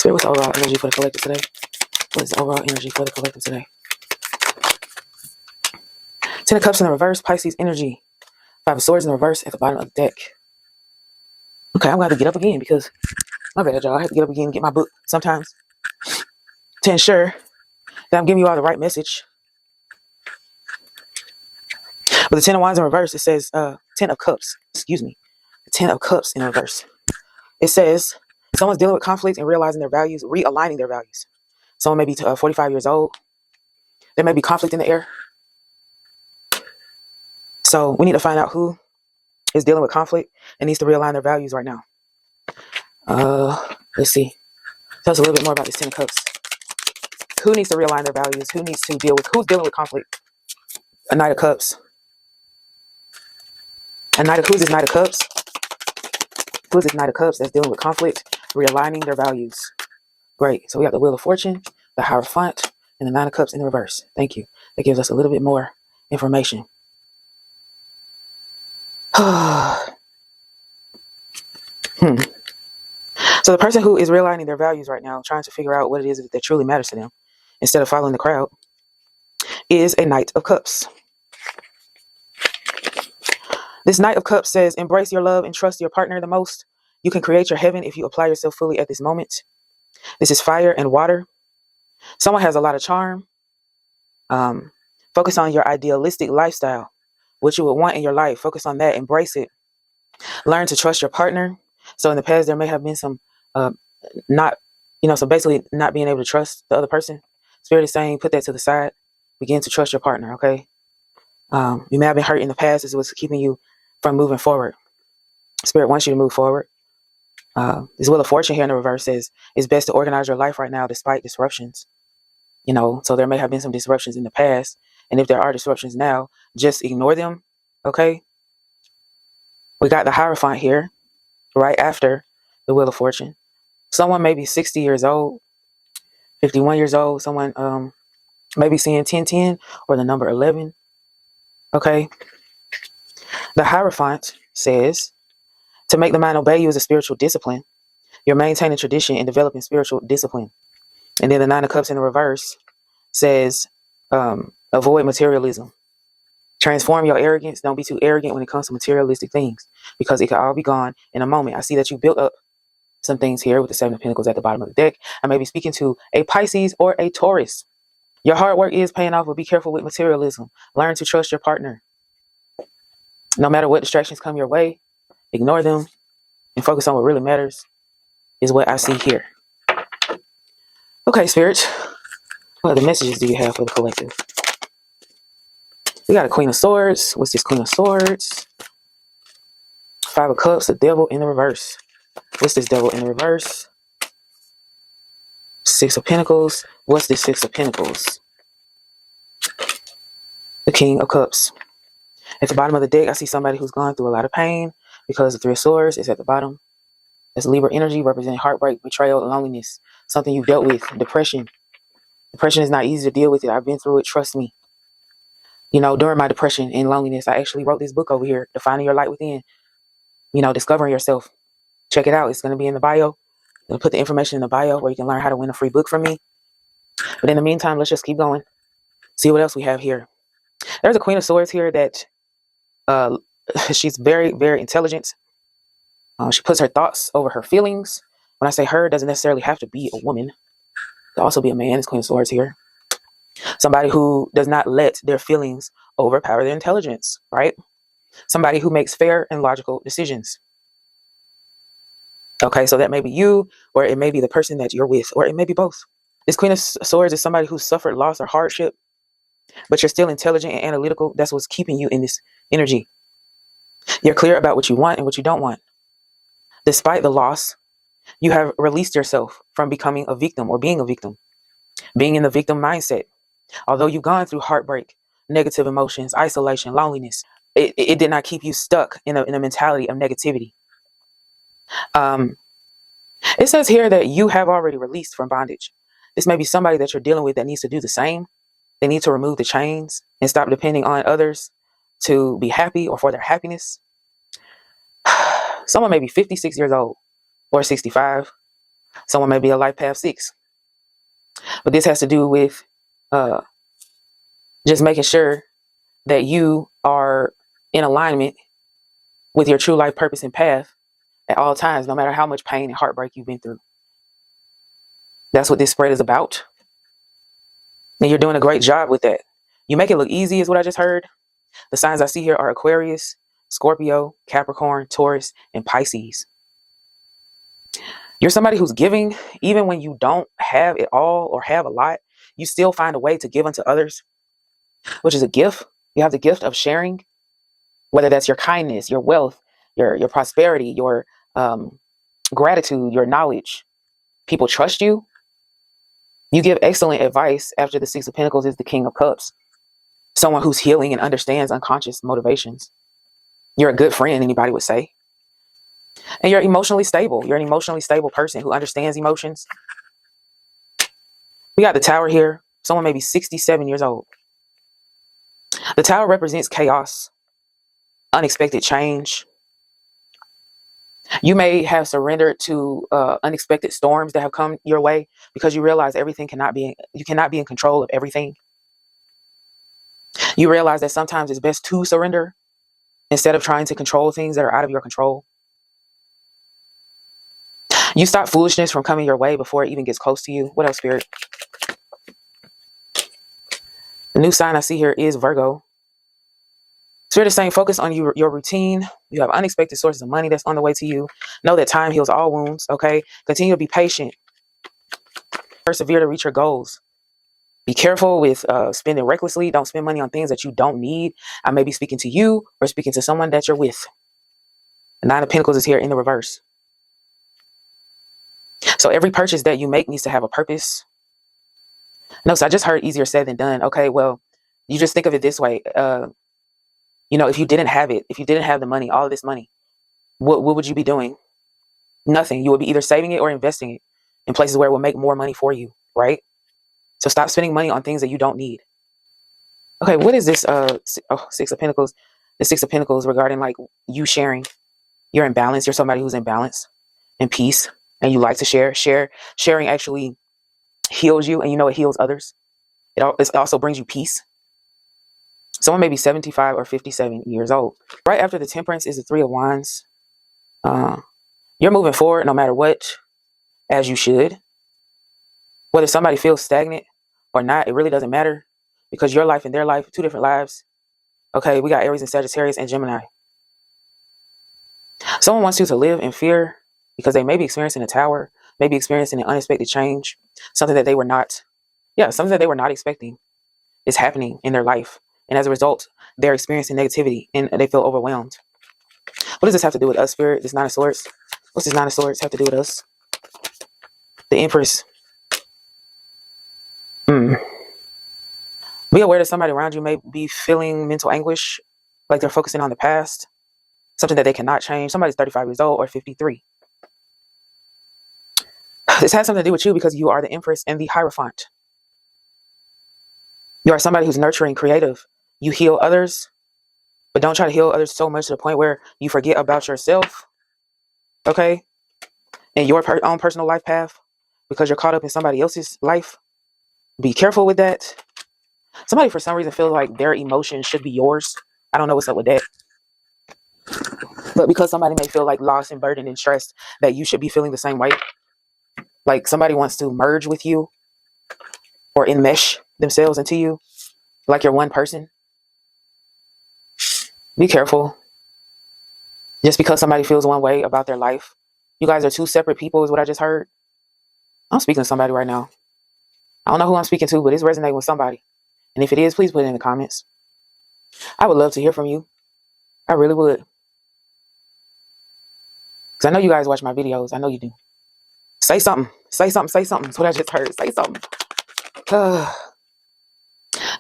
Spirit, what's the overall energy for the collective today? What is the overall energy for the collective today? Ten of Cups in the reverse, Pisces energy. Five of Swords in the reverse at the bottom of the deck. Okay, I'm going to have to get up again because, my bad, y'all. I have to get up again and get my book sometimes to ensure that I'm giving you all the right message. With the Ten of Wands in reverse, it says Ten of Cups. Excuse me. The Ten of Cups in reverse. It says someone's dealing with conflict and realizing their values, realigning their values. Someone may be 45 years old. There may be conflict in the air. So we need to find out who is dealing with conflict and needs to realign their values right now. Let's see. Tell us a little bit more about this Ten of Cups. Who needs to realign their values? Who needs to who's dealing with conflict? A Knight of Cups. Who's this Knight of Cups? Who's this Knight of Cups that's dealing with conflict, realigning their values? Great. So we got the Wheel of Fortune, the Hierophant, and the Nine of Cups in the reverse. Thank you. That gives us a little bit more information. So the person who is realigning their values right now, trying to figure out what it is that truly matters to them, instead of following the crowd, is a Knight of Cups. This Knight of Cups says, embrace your love and trust your partner the most. You can create your heaven if you apply yourself fully at this moment. This is fire and water. Someone has a lot of charm. Focus on your idealistic lifestyle, what you would want in your life. Focus on that. Embrace it. Learn to trust your partner. So in the past, there may have been some so basically not being able to trust the other person. Spirit is saying, put that to the side. Begin to trust your partner, okay? You may have been hurt in the past. This was keeping you from moving forward. Spirit wants you to move forward. This Wheel of Fortune here in the reverse says it's best to organize your life right now despite disruptions. So there may have been some disruptions in the past. And if there are disruptions now, just ignore them, okay? We got the Hierophant here right after the Wheel of Fortune. Someone may be 60 years old, 51 years old. Someone may be seeing 1010 or the number 11, okay? The Hierophant says, to make the mind obey you is a spiritual discipline. You're maintaining tradition and developing spiritual discipline. And then the Nine of Cups in the reverse says, avoid materialism. Transform your arrogance. Don't be too arrogant when it comes to materialistic things, because it could all be gone in a moment. I see that you built up some things here with the Seven of Pentacles at the bottom of the deck. I may be speaking to a Pisces or a Taurus. Your hard work is paying off, but be careful with materialism. Learn to trust your partner. No matter what distractions come your way, ignore them and focus on what really matters, is what I see here. Okay, Spirit. What other messages do you have for the collective? We got a Queen of Swords. What's this Queen of Swords? Five of Cups, the Devil in the reverse. What's this Devil in the reverse? Six of Pentacles. What's this Six of Pentacles? The King of Cups. At the bottom of the deck, I see somebody who's gone through a lot of pain because the Three of Swords is at the bottom. That's Libra energy, representing heartbreak, betrayal, loneliness. Something you dealt with. Depression. Depression is not easy to deal with it. I've been through it. Trust me. During my depression and loneliness, I actually wrote this book over here, Defining Your Light Within. Discovering yourself. Check it out. It's going to be in the bio. I'll put the information in the bio where you can learn how to win a free book from me. But in the meantime, let's just keep going. See what else we have here. There's a Queen of Swords here that she's very, very intelligent. She puts her thoughts over her feelings. When I say her, it doesn't necessarily have to be a woman. It could also be a man. It's Queen of Swords here. Somebody who does not let their feelings overpower their intelligence, right? Somebody who makes fair and logical decisions. Okay, so that may be you, or it may be the person that you're with, or it may be both. This Queen of Swords is somebody who suffered loss or hardship, but you're still intelligent and analytical. That's what's keeping you in this energy. You're clear about what you want and what you don't want. Despite the loss, you have released yourself from becoming a victim or being a victim, being in the victim mindset. Although you've gone through heartbreak, negative emotions, isolation, loneliness, it did not keep you stuck in a mentality of negativity. It says here that you have already released from bondage. This may be somebody that you're dealing with that needs to do the same. They need to remove the chains and stop depending on others to be happy or for their happiness. Someone may be 56 years old or 65. Someone may be a life path 6. But this has to do with uh, just making sure that you are in alignment with your true life purpose and path at all times, no matter how much pain and heartbreak you've been through. That's what this spread is about. And you're doing a great job with that. You make it look easy is what I just heard. The signs I see here are Aquarius, Scorpio, Capricorn, Taurus, and Pisces. You're somebody who's giving, even when you don't have it all or have a lot, you still find a way to give unto others, which is a gift. You have the gift of sharing, whether that's your kindness, your wealth, your prosperity, your gratitude, your knowledge. People trust you. You give excellent advice after the 6 of Pentacles is the King of Cups. Someone who's healing and understands unconscious motivations. You're a good friend, anybody would say. And you're emotionally stable. You're an emotionally stable person who understands emotions. We got the Tower here. Someone may be 67 years old. The Tower represents chaos, unexpected change. You may have surrendered to unexpected storms that have come your way because you realize you cannot be in control of everything. You realize that sometimes it's best to surrender instead of trying to control things that are out of your control. You stop foolishness from coming your way before it even gets close to you. What else, Spirit? The new sign I see here is Virgo. Spirit is saying focus on your routine. You have unexpected sources of money that's on the way to you. Know that time heals all wounds, okay? Continue to be patient. Persevere to reach your goals. Be careful with spending recklessly. Don't spend money on things that you don't need. I may be speaking to you or speaking to someone that you're with. The 9 of Pentacles is here in the reverse. So every purchase that you make needs to have a purpose. No, so I just heard easier said than done. Okay, well, you just think of it this way. If you didn't have it, if you didn't have the money, all of this money, what would you be doing? Nothing. You would be either saving it or investing it in places where it will make more money for you, right? So stop spending money on things that you don't need. Okay, what is this 6 of Pentacles? The 6 of Pentacles regarding like you sharing. You're in balance. You're somebody who's in balance and peace, and you like to share. Sharing actually heals you, and it heals others. It also brings you peace. Someone may be 75 or 57 years old. Right after the Temperance is the 3 of Wands. You're moving forward no matter what, as you should. Whether somebody feels stagnant or not, it really doesn't matter, because your life and their life, 2 different lives. Okay, we got Aries and Sagittarius and Gemini. Someone wants you to live in fear because they may be experiencing a Tower, maybe experiencing an unexpected change, something that they were not expecting is happening in their life. And as a result, they're experiencing negativity and they feel overwhelmed. What does this have to do with us, Spirit? This 9 of Swords. What's this 9 of Swords have to do with us? The Empress. Be aware that somebody around you may be feeling mental anguish, like they're focusing on the past, something that they cannot change. Somebody's 35 years old or 53. This has something to do with you because you are the Empress and the Hierophant. You are somebody who's nurturing, creative. You heal others, but don't try to heal others so much to the point where you forget about yourself, okay? And your own personal life path, because you're caught up in somebody else's life. Be careful with that. Somebody for some reason feels like their emotions should be yours. I don't know what's up with that. But because somebody may feel like lost and burdened and stressed, that you should be feeling the same way. Like somebody wants to merge with you or enmesh themselves into you, like you're one person. Be careful. Just because somebody feels one way about their life. You guys are 2 separate people is what I just heard. I'm speaking to somebody right now. I don't know who I'm speaking to, but it's resonating with somebody. And if it is, please put it in the comments. I would love to hear from you. I really would. Because I know you guys watch my videos. I know you do. Say something. Say something. Say something. That's what I just heard. Say something.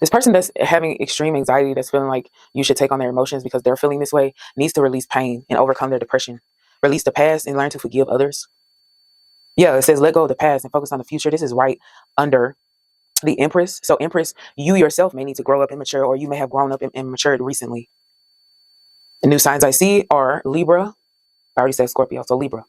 This person that's having extreme anxiety, that's feeling like you should take on their emotions because they're feeling this way, needs to release pain and overcome their depression. Release the past and learn to forgive others. Yeah, it says let go of the past and focus on the future. This is right under the Empress. So Empress, you yourself may need to grow up and mature, or you may have grown up and matured recently. The new signs I see are Libra. I already said Scorpio, so Libra.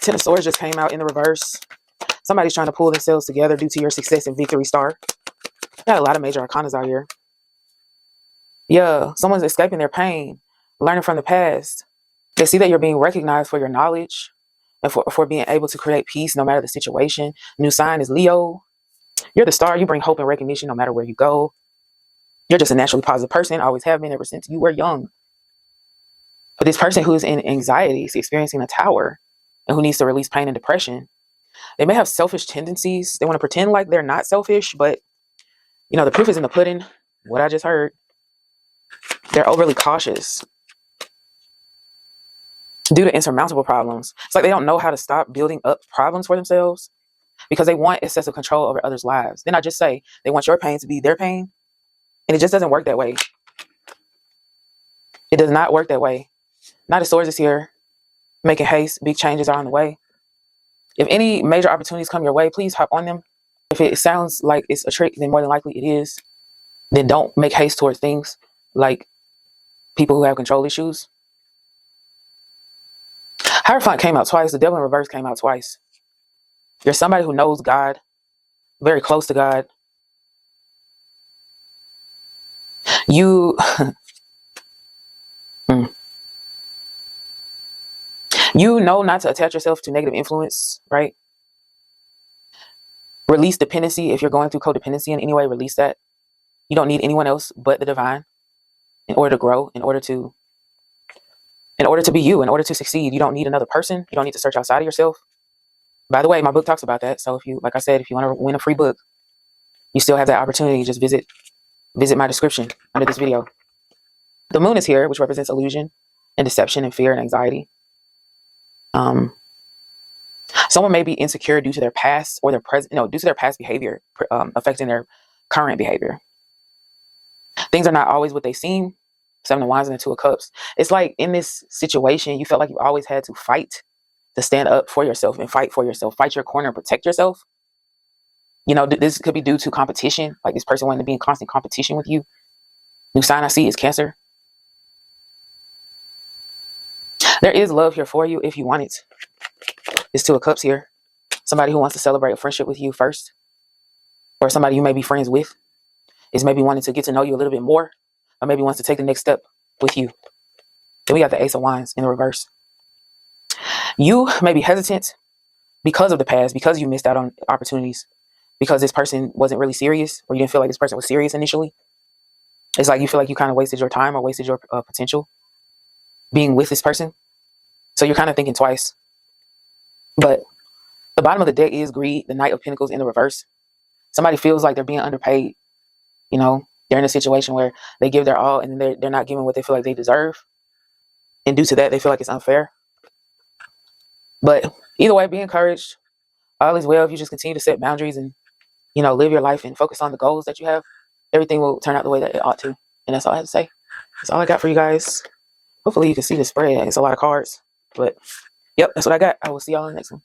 Ten of Swords just came out in the reverse. Somebody's trying to pull themselves together due to your success and victory star. Got a lot of major arcanas out here. Yeah, someone's escaping their pain, learning from the past. They see that you're being recognized for your knowledge and for being able to create peace no matter the situation. New sign is Leo. You're the star. You bring hope and recognition no matter where you go. You're just a naturally positive person. Always have been ever since you were young. But this person who is in anxiety is experiencing a tower and who needs to release pain and depression. They may have selfish tendencies. They want to pretend like they're not selfish, but you know, the proof is in the pudding. What I just heard. They're overly cautious due to insurmountable problems. It's like they don't know how to stop building up problems for themselves because they want excessive control over others' lives. Then I just say they want your pain to be their pain, and it just doesn't work that way. It does not work that way. Knight of Swords is here, making haste. Big changes are on the way. If any major opportunities come your way, please hop on them. If it sounds like it's a trick, then more than likely it is. Then don't make haste towards things like people who have control issues. Hierophant came out twice. The Devil in reverse came out twice. You're somebody who knows God, very close to God. You, you know not to attach yourself to negative influence, right? Release dependency. If you're going through codependency in any way, release that. You don't need anyone else but the divine in order to grow, in order to be you, in order to succeed. You don't need another person. You don't need to search outside of yourself. By the way, my book talks about that. So if you, like I said, if you want to win a free book, you still have that opportunity. Just visit my description under this video. The moon is here, which represents illusion and deception and fear and anxiety. Someone may be insecure due to their past or their present, due to their past behavior, affecting their current behavior. Things are not always what they seem. Seven of Wands and the Two of Cups. It's like in this situation, you felt like you always had to fight to stand up for yourself and fight for yourself, fight your corner, protect yourself. You know, this could be due to competition, like this person wanting to be in constant competition with you. New sign I see is Cancer. There is love here for you if you want it. It's Two of Cups here. Somebody who wants to celebrate a friendship with you first, or somebody you may be friends with is maybe wanting to get to know you a little bit more, or maybe wants to take the next step with you. Then we got the Ace of Wands in the reverse. You may be hesitant because of the past, because you missed out on opportunities, because this person wasn't really serious, or you didn't feel like this person was serious initially. It's like you feel like you kind of wasted your time or wasted your potential being with this person. So you're kind of thinking twice. But the bottom of the deck is greed, the Knight of Pentacles in the reverse. Somebody feels like they're being underpaid. You know, they're in a situation where they give their all and they're not giving what they feel like they deserve. And due to that, they feel like it's unfair. But either way, be encouraged. All is well if you just continue to set boundaries and, live your life and focus on the goals that you have. Everything will turn out the way that it ought to. And that's all I have to say. That's all I got for you guys. Hopefully you can see the spread. It's a lot of cards. But, yep, that's what I got. I will see y'all in the next one.